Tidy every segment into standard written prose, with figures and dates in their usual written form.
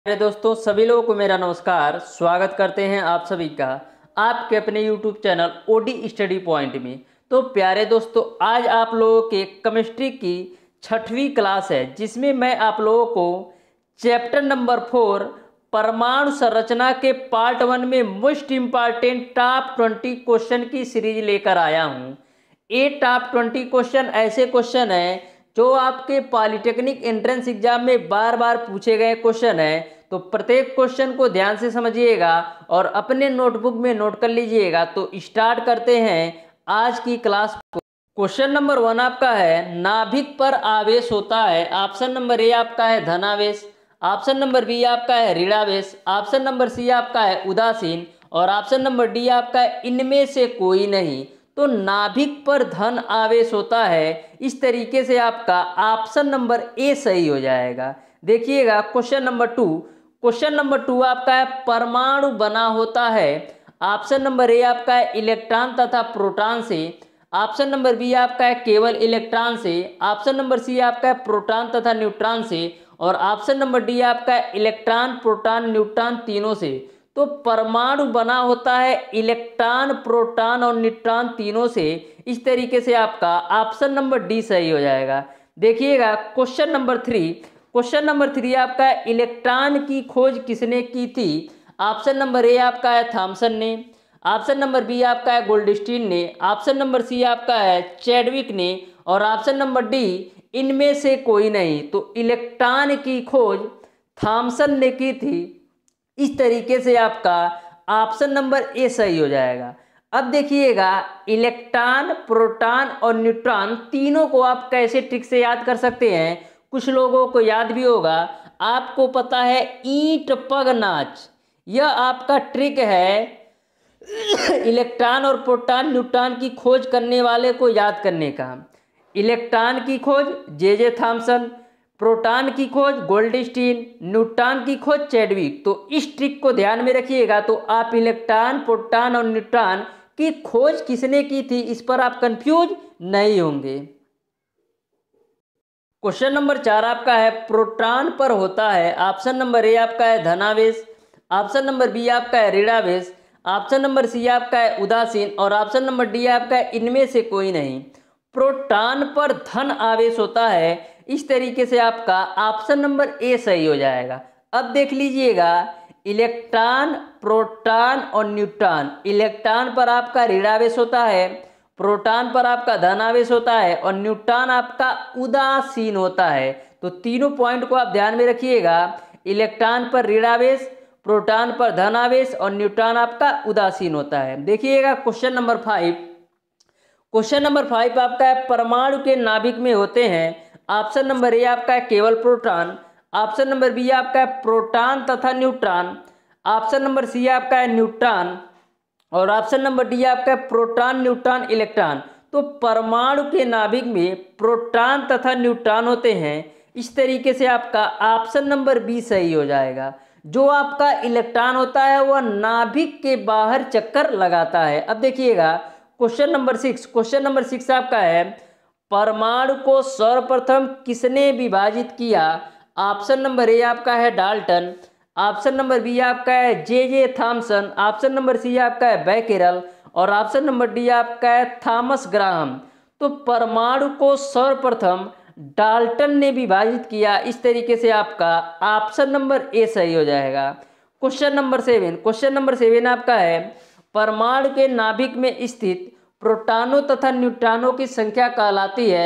मेरे दोस्तों सभी लोगों को मेरा नमस्कार। स्वागत करते हैं आप सभी का आपके अपने YouTube channel OD study point में। तो प्यारे दोस्तों, आज आप लोगों के केमिस्ट्री की 6वीं क्लास है, जिसमें मैं आप लोगों को चैप्टर नंबर 4 परमाणु संरचना के पार्ट 1 में मोस्ट इम्पॉर्टेंट टॉप 20 क्वेश्चन की सीरीज लेकर आया हूँ। ये टॉप 20 क्वेश्चन ऐसे क्वेश्चन हैं जो आपके पॉलिटेक्निक एंट्रेंस एग्जाम में बार बार पूछे गए क्वेश्चन है। तो प्रत्येक क्वेश्चन को ध्यान से समझिएगा और अपने नोटबुक में नोट कर लीजिएगा। तो स्टार्ट करते हैं आज की क्लास को। क्वेश्चन नंबर 1 आपका है, नाभिक पर आवेश होता है। ऑप्शन नंबर ए आपका है धनावेश, ऑप्शन नंबर बी आपका है ऋणावेश, ऑप्शन नंबर सी आपका है उदासीन और ऑप्शन नंबर डी आपका है इनमें से कोई नहीं। तो नाभिक पर धन आवेश होता है, इस तरीके से आपका ऑप्शन नंबर ए सही हो जाएगा। देखिएगा क्वेश्चन नंबर 2। क्वेश्चन नंबर 2 आपका है, परमाणु बना होता है। ऑप्शन नंबर ए आपका है इलेक्ट्रॉन तथा प्रोटॉन से, ऑप्शन नंबर बी आपका है केवल इलेक्ट्रॉन से, ऑप्शन नंबर सी आपका है प्रोटॉन तथा न्यूट्रॉन से और ऑप्शन नंबर डी आपका है इलेक्ट्रॉन प्रोटॉन न्यूट्रॉन तीनों से। तो परमाणु बना होता है इलेक्ट्रॉन प्रोटॉन और न्यूट्रॉन तीनों से। इस तरीके से आपका ऑप्शन नंबर डी सही हो जाएगा। देखिएगा क्वेश्चन नंबर 3। क्वेश्चन नंबर 3 आपका है, इलेक्ट्रॉन की खोज किसने की थी। ऑप्शन नंबर ए आपका है थॉमसन ने, ऑप्शन नंबर बी आपका है गोल्डस्टीन ने, ऑप्शन नंबर सी आपका है चैडविक ने और ऑप्शन नंबर डी इनमें से कोई नहीं। तो इलेक्ट्रॉन की खोज थॉमसन ने की थी। इस तरीके से आपका ऑप्शन नंबर ए सही हो जाएगा। अब देखिएगा इलेक्ट्रॉन प्रोटॉन और न्यूट्रॉन तीनों को आप कैसे ट्रिक से याद कर सकते हैं। कुछ लोगों को याद भी होगा, आपको पता है ईंट पग नाच, यह आपका ट्रिक है इलेक्ट्रॉन और प्रोटॉन न्यूट्रॉन की खोज करने वाले को याद करने का। इलेक्ट्रॉन की खोज जे थॉमसन, प्रोटॉन की खोज गोल्डस्टीन, न्यूट्रॉन की खोज चैडविक। तो इस ट्रिक को ध्यान में रखिएगा। तो आप इलेक्ट्रॉन प्रोटॉन और न्यूट्रॉन की खोज किसने की थी, इस पर आप कंफ्यूज नहीं होंगे। क्वेश्चन नंबर 4 आपका है, प्रोटॉन पर होता है। ऑप्शन नंबर ए आपका है धनावेश, ऑप्शन नंबर बी आपका है ऋणावेश, ऑप्शन नंबर सी आपका है उदासीन और ऑप्शन नंबर डी आपका है इनमें से कोई नहीं। प्रोटॉन पर धन आवेश होता है, इस तरीके से आपका ऑप्शन नंबर ए सही हो जाएगा। अब देख लीजिएगा इलेक्ट्रॉन प्रोटॉन और न्यूट्रॉन, इलेक्ट्रॉन पर आपका ऋणावेश होता है, प्रोटॉन पर आपका धनावेश होता है और न्यूट्रॉन आपका उदासीन होता है। तो तीनों पॉइंट को आप ध्यान में रखिएगा, इलेक्ट्रॉन पर ऋणावेश, प्रोटॉन पर धनावेश और न्यूट्रॉन आपका उदासीन होता है। देखिएगा क्वेश्चन नंबर 5। क्वेश्चन नंबर 5 आपका है, परमाणु के नाभिक में होते हैं। ऑप्शन नंबर ए आपका है केवल प्रोटॉन, ऑप्शन नंबर बी आपका है प्रोटॉन तथा न्यूट्रॉन, ऑप्शन नंबर सी आपका है न्यूट्रॉन और ऑप्शन नंबर डी आपका है प्रोटॉन न्यूट्रॉन इलेक्ट्रॉन। तो परमाणु के नाभिक में प्रोटॉन तथा न्यूट्रॉन होते हैं। इस तरीके से आपका ऑप्शन नंबर बी सही हो जाएगा। जो आपका इलेक्ट्रॉन होता है वह नाभिक के बाहर चक्कर लगाता है। अब देखिएगा क्वेश्चन नंबर 6। क्वेश्चन नंबर 6 आपका है, परमाणु को सर्वप्रथम किसने विभाजित किया। ऑप्शन नंबर ए आपका है डाल्टन, ऑप्शन नंबर बी आपका है J Thomson, option number C आपका है बैकेरल और ऑप्शन नंबर डी आपका है थॉमस ग्राहम। तो परमाणु को सर्वप्रथम डाल्टन ने विभाजित किया। इस तरीके से आपका ऑप्शन नंबर ए सही हो जाएगा। Question number 7। क्वेश्चन नंबर 7 आपका है, परमाणु के नाभिक में स्थित प्रोटॉनों तथा न्यूट्रॉनों की संख्या कहलाती है।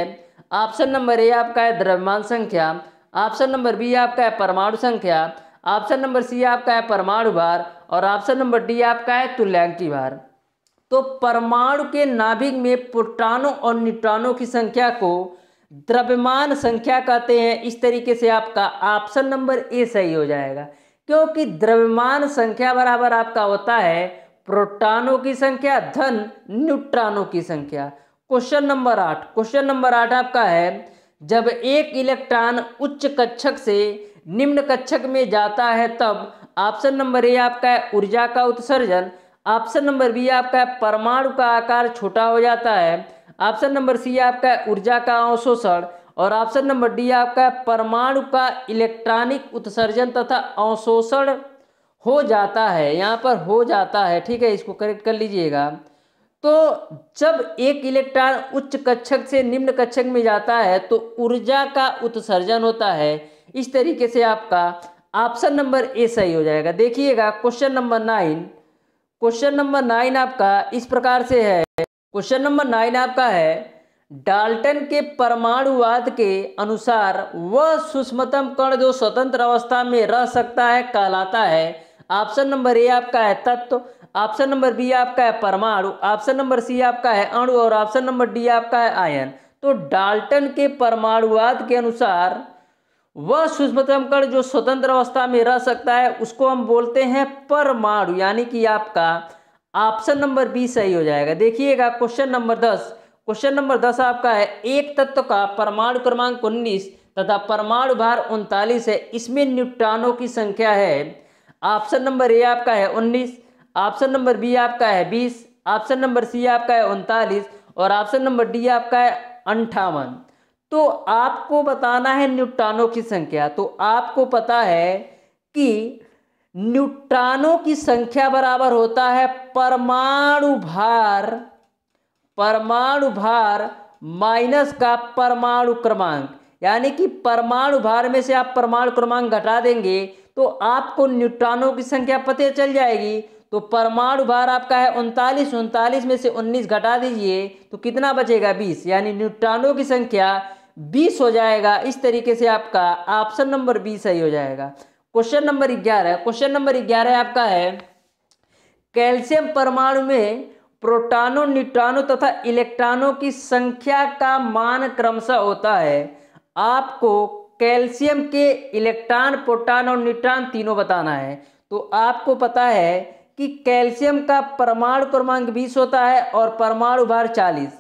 ऑप्शन नंबर ए आपका है द्रव्यमान संख्या, ऑप्शन नंबर बी आपका है परमाणु संख्या, ऑप्शन नंबर सी आपका है परमाणु भार और ऑप्शन नंबर डी आपका है तुल्यांकी भार। तो परमाणु के नाभिक में प्रोटॉनों और न्यूट्रॉनों की संख्या को द्रव्यमान संख्या कहते हैं। इस तरीके से आपका ऑप्शन नंबर ए सही हो जाएगा, क्योंकि द्रव्यमान संख्या बराबर आपका होता है प्रोटॉनों की संख्या धन न्यूट्रॉनों की संख्या। Question number 8। क्वेश्चन नंबर 8 आपका है, जब एक इलेक्ट्रॉन उच्च कक्षक से निम्न कक्षक में जाता है तब ऑप्शन नंबर ए आपका है ऊर्जा का उत्सर्जन, ऑप्शन नंबर बी आपका है परमाणु का आकार छोटा हो जाता है, ऑप्शन नंबर सी आपका है ऊर्जा का अवशोषण और ऑप्शन नंबर डी आपका है परमाणु का इलेक्ट्रॉनिक उत्सर्जन तथा अवशोषण हो जाता है, यहाँ पर हो जाता है, ठीक है, इसको करेक्ट कर लीजिएगा। तो जब एक इलेक्ट्रॉन उच्च कक्षक से निम्न कक्षक में जाता है तो ऊर्जा का उत्सर्जन होता है। इस तरीके से आपका ऑप्शन नंबर ए सही हो जाएगा। देखिएगा क्वेश्चन नंबर 9, क्वेश्चन नंबर 9 आपका इस प्रकार से है। क्वेश्चन नंबर 9 आपका है डाल्टन के परमाणुवाद के अनुसार वह सूक्ष्मतम कण जो स्वतंत्र अवस्था में रह सकता है कहलाता है। ऑप्शन नंबर ए आपका है तत्व, ऑप्शन नंबर बी आपका है परमाणु, ऑप्शन नंबर सी आपका है अणु और ऑप्शन नंबर डी आपका है आयन। तो डाल्टन के परमाणुवाद के अनुसार वह सूक्ष्मतम कण जो स्वतंत्र अवस्था में रह सकता है उसको हम बोलते हैं परमाणु, यानी कि आपका ऑप्शन नंबर बी सही हो जाएगा। देखिएगा क्वेश्चन नंबर 10, क्वेश्चन नंबर 10 आपका है एक तत्व का परमाणु क्रमांक 19 तथा परमाणु भार 39 है, इसमें न्यूट्रॉनों की संख्या है। ऑप्शन नंबर ए आपका है 19, ऑप्शन नंबर बी आपका है 20, ऑप्शन नंबर सी आपका है 39 और ऑप्शन नंबर डी आपका है 58। तो आपको बताना है न्यूट्रॉनों की संख्या। तो आपको पता है कि न्यूट्रॉनों की संख्या बराबर होता है परमाणु भार माइनस का परमाणु क्रमांक, यानी कि परमाणु भार में से आप परमाणु क्रमांक घटा देंगे तो आपको न्यूट्रॉनों की संख्या पता चल जाएगी। तो परमाणु भार आपका है 39, 39 में से 19 घटा दीजिए तो कितना बचेगा 20, यानी न्यूट्रॉनों की संख्या 20 हो जाएगा। इस तरीके से आपका ऑप्शन नंबर बी सही हो जाएगा। क्वेश्चन नंबर 11, क्वेश्चन नंबर 11 आपका है कैल्शियम परमाणु में प्रोटॉनों, न्यूट्रॉनों तथा इलेक्ट्रॉनों की संख्या का मान क्रमशः होता है। आपको कैल्शियम के इलेक्ट्रॉन, प्रोटॉन और न्यूट्रॉन तीनों बताना है। तो आपको पता है कि कैल्शियम का परमाणु क्रमांक 20 होता है और परमाणु भार 40।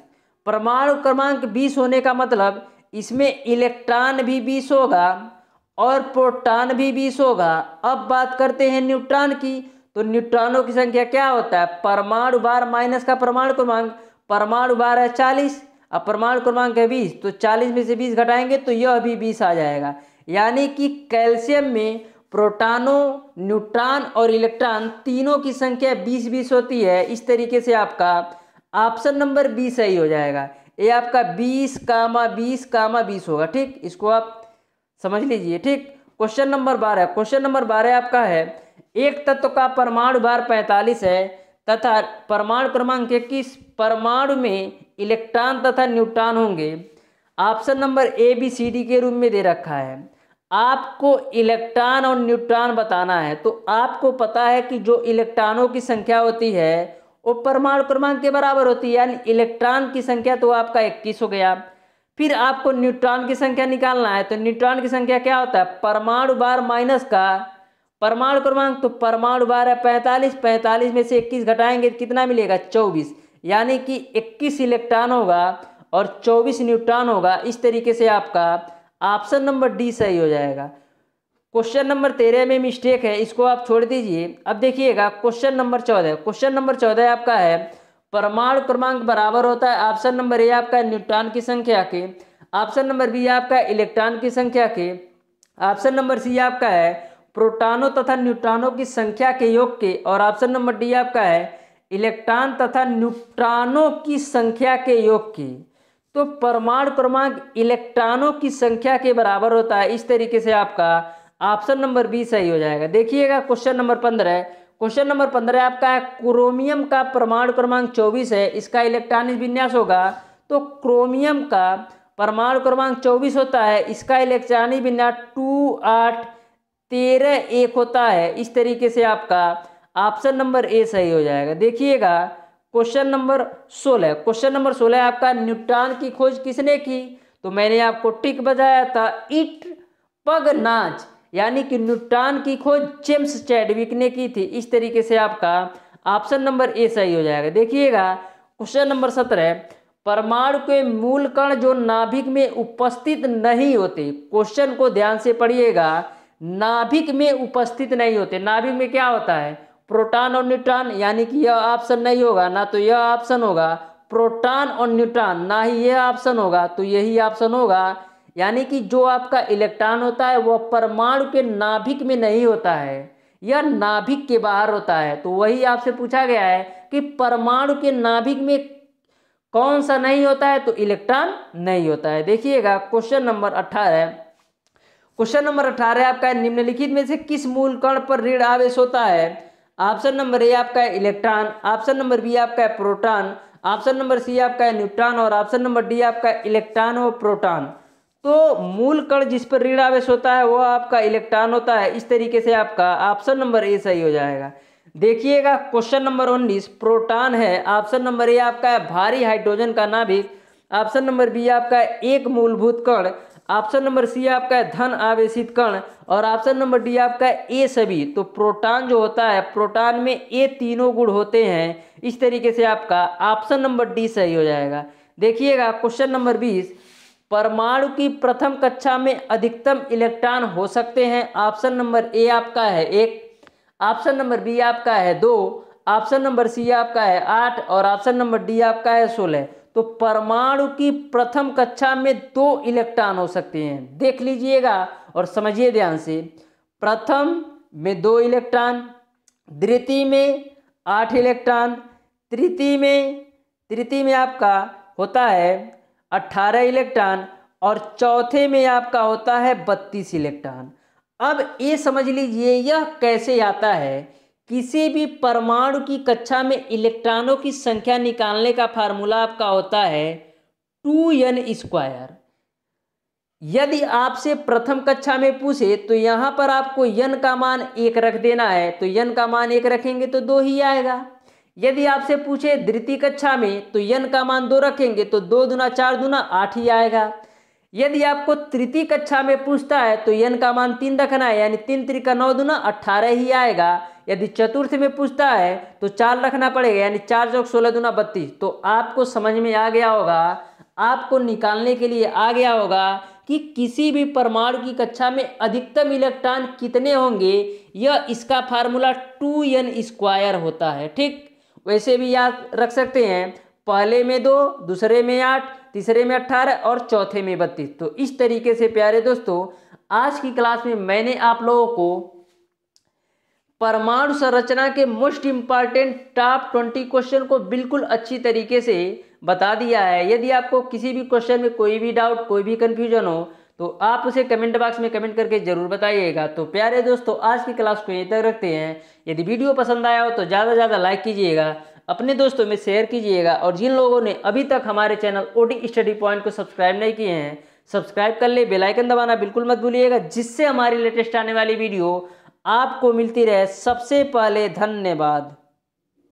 परमाणु क्रमांक 20 होने का मतलब इसमें इलेक्ट्रॉन भी 20 होगा और प्रोटॉन भी 20 होगा। अब बात करते हैं न्यूट्रॉन की। तो न्यूट्रॉनों की संख्या क्या होता है, परमाणु भार माइनस का परमाणु क्रमांक। परमाणु भार है 40, अब परमाणु क्रमांक है 20, तो 40 में से 20 घटाएंगे तो यह भी 20 आ जाएगा। यानी कि कैल्शियम में प्रोटॉनों, न्यूट्रॉन और इलेक्ट्रॉन तीनों की संख्या 20-20 होती है। इस तरीके से आपका ऑप्शन नंबर बी सही हो जाएगा। ये आपका 20, होगा, ठीक, इसको आप समझ लीजिए, ठीक। क्वेश्चन नंबर 12, क्वेश्चन नंबर 12 आपका है एक तत्व का परमाणु भार 45 है तथा परमाणु क्रमांक 21, परमाणु में इलेक्ट्रॉन तथा न्यूट्रॉन होंगे। Option number A B C D के रूप में दे रखा है। आपको इलेक्ट्रॉन और न्यूट्रॉन बताना है। तो आपको पता है कि जो इलेक्ट्रॉनों की संख्या होती है वो परमाणु क्रमांक के बराबर होती है, यानी इलेक्ट्रॉन की संख्या तो आपका 21 हो गया। फिर आपको न्यूट्रॉन की संख्या निकालना है। तो न्यूट्रॉन की संख्या क्या होता है, परमाणु भार माइनस का परमाणु क्रमांक। तो परमाणु भार है 45, 45 में से 21 घटाएंगे कितना मिलेगा 24, यानी कि 21 इलेक्ट्रॉन होगा और 24 न्यूट्रॉन होगा। इस तरीके से आपका ऑप्शन नंबर डी सही हो जाएगा। क्वेश्चन नंबर 13 में मिस्टेक है, इसको आप छोड़ दीजिए। अब देखिएगा क्वेश्चन नंबर 14, क्वेश्चन नंबर 14 आपका है परमाणु क्रमांक बराबर होता है ऑप्शन नंबर ए आपका न्यूट्रॉन की संख्या के, ऑप्शन नंबर बी आपका इलेक्ट्रॉन की संख्या के, ऑप्शन नंबर सी आपका है प्रोटॉनों तथा न्यूट्रॉनों की संख्या के योग के और ऑप्शन नंबर डी आपका है इलेक्ट्रॉन तथा न्यूट्रॉनों की संख्या के योग की। तो परमाणु क्रमांक इलेक्ट्रॉनों की संख्या के बराबर होता है। इस तरीके से आपका ऑप्शन नंबर बी सही हो जाएगा। देखिएगा क्वेश्चन नंबर 15, क्वेश्चन नंबर 15 आपका है क्रोमियम का परमाणु क्रमांक 24 है, इसका इलेक्ट्रॉनिक विन्यास होगा। तो क्रोमियम का परमाणु क्रमांक 24 होता है, इसका इलेक्ट्रॉनिक विन्यास 2, 8, 13, 1 होता है। इस तरीके से आपका ऑप्शन नंबर ए सही हो जाएगा। देखिएगा क्वेश्चन नंबर 16, क्वेश्चन नंबर 16 आपका न्यूट्रॉन की खोज किसने की। तो मैंने आपको टिक बताया था, इट पगनाच, यानी कि न्यूट्रॉन की खोज जेम्स चैडविक ने की थी। इस तरीके से आपका ऑप्शन नंबर ए सही हो जाएगा। देखिएगा क्वेश्चन नंबर 17, परमाणु के मूल कण जो नाभिक में उपस्थित नहीं होते। क्वेश्चन को ध्यान से पढ़िएगा, नाभिक में उपस्थित नहीं होते। नाभिक में क्या होता है, प्रोटॉन और न्यूट्रॉन, यानी कि यह ऑप्शन नहीं होगा, ना तो यह ऑप्शन होगा। प्रोटॉन और न्यूट्रॉन, ना ही यह ऑप्शन होगा तो यही ऑप्शन होगा। यानी कि जो आपका इलेक्ट्रॉन होता है वह परमाणु के नाभिक में नहीं होता है, यह नाभिक के बाहर होता है। तो वही आपसे पूछा गया है कि परमाणु के नाभिक में कौन सा नहीं होता है, तो इलेक्ट्रॉन नहीं होता है। देखिएगा क्वेश्चन नंबर 18। क्वेश्चन नंबर 18 आपका है, निम्नलिखित में से किस मूल कण पर ऋण आवेश होता है? ऑप्शन नंबर ए आपका है इलेक्ट्रॉन, ऑप्शन नंबर बी आपका है प्रोटॉन, ऑप्शन नंबर सी आपका है न्यूट्रॉन और ऑप्शन नंबर डी आपका है इलेक्ट्रॉन और प्रोटॉन। तो मूल कण जिस पर ऋण आवेश होता है वह आपका इलेक्ट्रॉन होता है। इस तरीके से आपका ऑप्शन नंबर ए सही हो जाएगा। देखिएगा क्वेश्चन नंबर 19 प्रोटॉन है। ऑप्शन नंबर ए आपका है भारी हाइड्रोजन का नाभिक, ऑप्शन नंबर बी आपका है एक मूलभूत कण, ऑप्शन नंबर सी आपका है धन आवेशित कण और ऑप्शन नंबर डी आपका है ए सभी। तो प्रोटॉन जो होता है, प्रोटॉन में ए तीनों गुण होते हैं। इस तरीके से आपका ऑप्शन नंबर डी सही हो जाएगा। देखिएगा क्वेश्चन नंबर 20 परमाणु की प्रथम कक्षा में अधिकतम इलेक्ट्रॉन हो सकते हैं। ऑप्शन नंबर ए आपका है 1, ऑप्शन नंबर बी आपका है 2, ऑप्शन नंबर सी आपका है 8 और ऑप्शन नंबर डी आपका है 16। तो परमाणु की प्रथम कक्षा में 2 इलेक्ट्रॉन हो सकते हैं। देख लीजिएगा और समझिए ध्यान से। प्रथम में 2 इलेक्ट्रॉन, द्वितीय में 8 इलेक्ट्रॉन, तृतीय में आपका होता है 18 इलेक्ट्रॉन और चौथे में आपका होता है 32 इलेक्ट्रॉन। अब ये समझ लीजिए यह कैसे आता है। किसी भी परमाणु की कक्षा में इलेक्ट्रॉनों की संख्या निकालने का फार्मूला आपका होता है 2n²। यदि आपसे प्रथम कक्षा में पूछे तो यहाँ पर आपको n का मान 1 रख देना है, तो n का मान 1 रखेंगे तो 2 ही आएगा। यदि आपसे पूछे द्वितीय कक्षा में तो n का मान 2 रखेंगे तो 2 दूना 4 दूना 8 ही आएगा। यदि आपको तृतीय कक्षा में पूछता है तो n का मान 3 रखना है, यानी 3 त्रिका 9 दूना 18 ही आएगा। यदि चतुर्थ में पूछता है तो 4 रखना पड़ेगा, यानी 4 चौक 16 दूना 32। तो आपको समझ में आ गया होगा, आपको निकालने के लिए आ गया होगा कि किसी भी परमाणु की कक्षा में अधिकतम इलेक्ट्रॉन कितने होंगे। यह इसका फार्मूला 2n² होता है। ठीक वैसे भी याद रख सकते हैं, पहले में 2, दूसरे में 8, तीसरे में 18 और चौथे में 32। तो इस तरीके से प्यारे दोस्तों आज की क्लास में मैंने आप लोगों को परमाणु संरचना के मोस्ट इंपॉर्टेंट टॉप 20 क्वेश्चन को बिल्कुल अच्छी तरीके से बता दिया है। यदि आपको किसी भी क्वेश्चन में कोई भी डाउट, कोई भी कंफ्यूजन हो तो आप उसे कमेंट बॉक्स में कमेंट करके जरूर बताइएगा। तो प्यारे दोस्तों आज की क्लास को यहीं तक रखते हैं। यदि वीडियो पसंद आया हो तो ज़्यादा से ज़्यादा लाइक कीजिएगा, अपने दोस्तों में शेयर कीजिएगा और जिन लोगों ने अभी तक हमारे चैनल ओडी स्टडी पॉइंट को सब्सक्राइब नहीं किए हैं सब्सक्राइब कर ले, बेल आइकन दबाना बिल्कुल मत भूलिएगा, जिससे हमारी लेटेस्ट आने वाली वीडियो आपको मिलती रहे सबसे पहले। धन्यवाद।